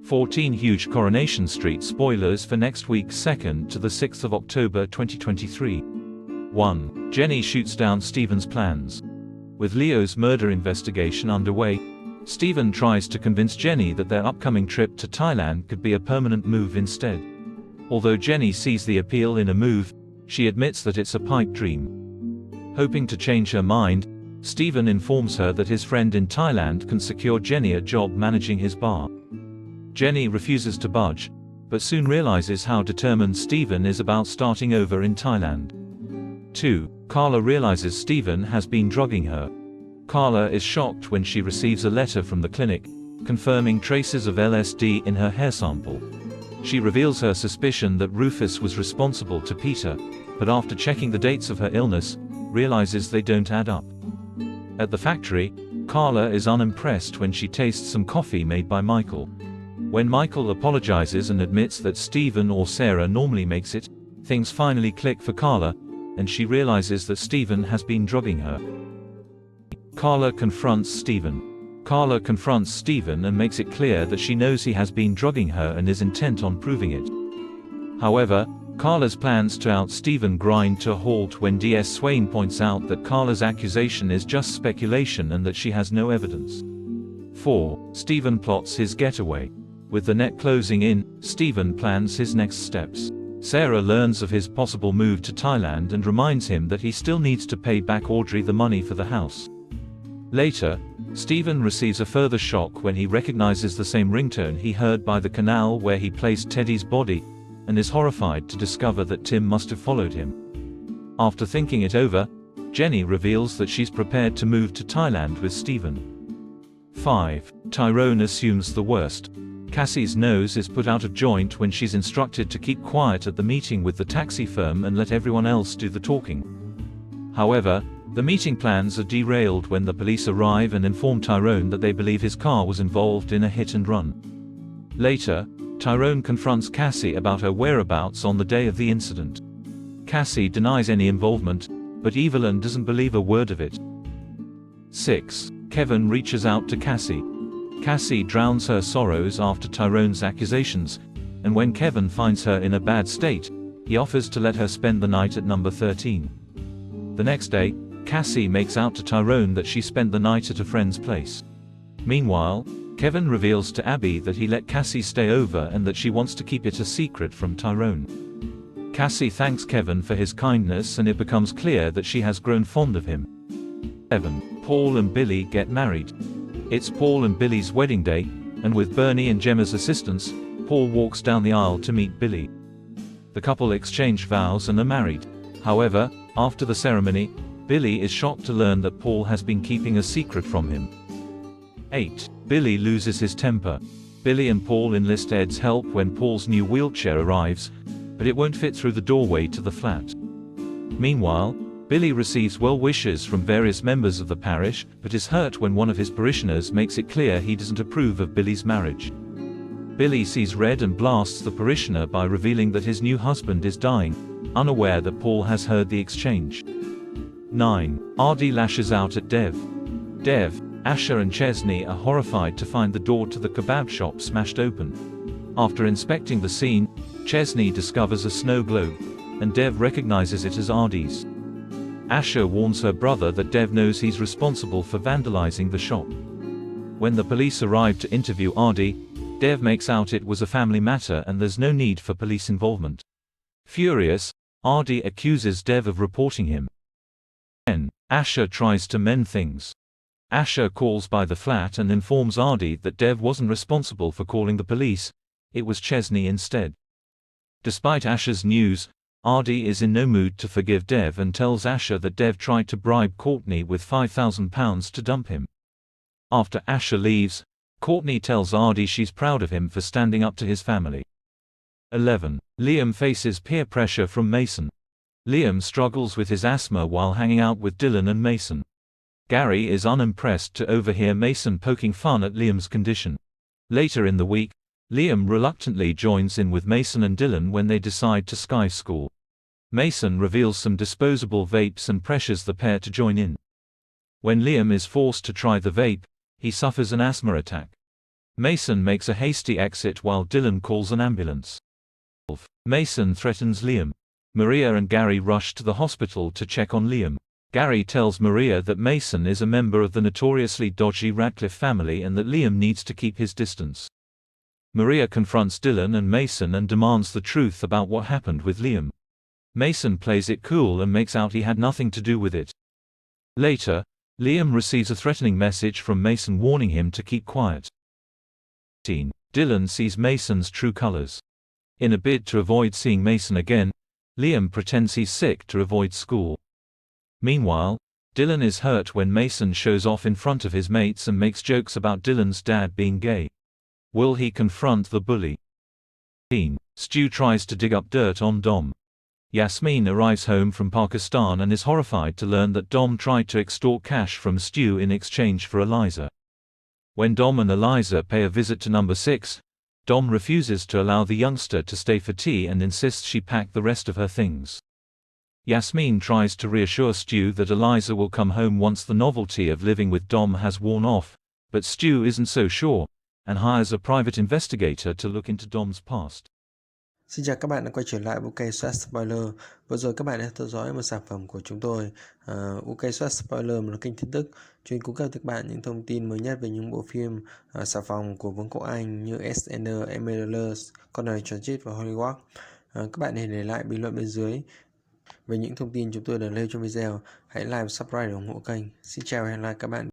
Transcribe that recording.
14 huge Coronation Street spoilers for next week 2nd to the 6th of October 2023. 1. Jenny shoots down Stephen's plans. With Leo's murder investigation underway, Stephen tries to convince Jenny that their upcoming trip to Thailand could be a permanent move instead. Although Jenny sees the appeal in a move, she admits that it's a pipe dream. Hoping to change her mind, Stephen informs her that his friend in Thailand can secure Jenny a job managing his bar. Jenny refuses to budge, but soon realizes how determined Stephen is about starting over in Thailand. 2. Carla realizes Stephen has been drugging her. Carla is shocked when she receives a letter from the clinic, confirming traces of LSD in her hair sample. She reveals her suspicion that Rufus was responsible to Peter, but after checking the dates of her illness, realizes they don't add up. At the factory, Carla is unimpressed when she tastes some coffee made by Michael. When Michael apologizes and admits that Stephen or Sarah normally makes it, things finally click for Carla, and she realizes that Stephen has been drugging her. Carla confronts Stephen. Carla confronts Stephen and makes it clear that she knows he has been drugging her and is intent on proving it. However, Carla's plans to out Stephen grind to a halt when DS Swain points out that Carla's accusation is just speculation and that she has no evidence. 4. Stephen plots his getaway. With the net closing in, Stephen plans his next steps. Sarah learns of his possible move to Thailand and reminds him that he still needs to pay back Audrey the money for the house. Later, Stephen receives a further shock when he recognizes the same ringtone he heard by the canal where he placed Teddy's body, and is horrified to discover that Tim must have followed him. After thinking it over, Jenny reveals that she's prepared to move to Thailand with Stephen. 5. Tyrone assumes the worst. Cassie's nose is put out of joint when she's instructed to keep quiet at the meeting with the taxi firm and let everyone else do the talking. However, the meeting plans are derailed when the police arrive and inform Tyrone that they believe his car was involved in a hit and run. Later, Tyrone confronts Cassie about her whereabouts on the day of the incident. Cassie denies any involvement, but Evelyn doesn't believe a word of it. 6. Kevin reaches out to Cassie. Cassie drowns her sorrows after Tyrone's accusations, and when Kevin finds her in a bad state, he offers to let her spend the night at number 13. The next day, Cassie makes out to Tyrone that she spent the night at a friend's place. Meanwhile, Kevin reveals to Abby that he let Cassie stay over and that she wants to keep it a secret from Tyrone. Cassie thanks Kevin for his kindness and it becomes clear that she has grown fond of him. 7. Paul and Billy get married. It's Paul and Billy's wedding day, and with Bernie and Gemma's assistance, Paul walks down the aisle to meet Billy. The couple exchange vows and are married. However, after the ceremony, Billy is shocked to learn that Paul has been keeping a secret from him. 8. Billy loses his temper. Billy and Paul enlist Ed's help when Paul's new wheelchair arrives, but it won't fit through the doorway to the flat. Meanwhile, Billy receives well wishes from various members of the parish, but is hurt when one of his parishioners makes it clear he doesn't approve of Billy's marriage. Billy sees red and blasts the parishioner by revealing that his new husband is dying, unaware that Paul has heard the exchange. 9. Ardy lashes out at Dev. Dev, Asher and Chesney are horrified to find the door to the kebab shop smashed open. After inspecting the scene, Chesney discovers a snow globe, and Dev recognizes it as Ardy's. Asher warns her brother that Dev knows he's responsible for vandalizing the shop. When the police arrive to interview Ardy, Dev makes out it was a family matter and there's no need for police involvement. Furious, Ardy accuses Dev of reporting him. 10. Asher tries to mend things. Asher calls by the flat and informs Ardy that Dev wasn't responsible for calling the police, it was Chesney instead. Despite Asher's news, Ardy is in no mood to forgive Dev and tells Asher that Dev tried to bribe Courtney with £5,000 to dump him. After Asher leaves, Courtney tells Ardy she's proud of him for standing up to his family. 11. Liam faces peer pressure from Mason. Liam struggles with his asthma while hanging out with Dylan and Mason. Gary is unimpressed to overhear Mason poking fun at Liam's condition. Later in the week, Liam reluctantly joins in with Mason and Dylan when they decide to sky school. Mason reveals some disposable vapes and pressures the pair to join in. When Liam is forced to try the vape, he suffers an asthma attack. Mason makes a hasty exit while Dylan calls an ambulance. Mason threatens Liam. Maria and Gary rush to the hospital to check on Liam. Gary tells Maria that Mason is a member of the notoriously dodgy Radcliffe family and that Liam needs to keep his distance. Maria confronts Dylan and Mason and demands the truth about what happened with Liam. Mason plays it cool and makes out he had nothing to do with it. Later, Liam receives a threatening message from Mason warning him to keep quiet. Dylan sees Mason's true colors. In a bid to avoid seeing Mason again, Liam pretends he's sick to avoid school. Meanwhile, Dylan is hurt when Mason shows off in front of his mates and makes jokes about Dylan's dad being gay. Will he confront the bully? Stu tries to dig up dirt on Dom. Yasmin arrives home from Pakistan and is horrified to learn that Dom tried to extort cash from Stu in exchange for Eliza. When Dom and Eliza pay a visit to number 6, Dom refuses to allow the youngster to stay for tea and insists she pack the rest of her things. Yasmin tries to reassure Stu that Eliza will come home once the novelty of living with Dom has worn off, but Stu isn't so sure, and hires a private investigator to look into Dom's past. Xin chào các bạn đã quay trở lại UK Soát Spoiler. Vừa rồi các bạn đã theo dõi một sản phẩm của chúng tôi, UK Soát Spoiler, một kênh tin tức chuyên cung cấp cho các bạn những thông tin mới nhất về những bộ phim xà phòng của Vương quốc Anh như EastEnders, Emeritus, Coronation Street và Hollywood. Các bạn hãy để lại bình luận bên dưới về những thông tin chúng tôi đã nêu trong video. Hãy like và subscribe để ủng hộ kênh. Xin chào và hẹn gặp lại các bạn.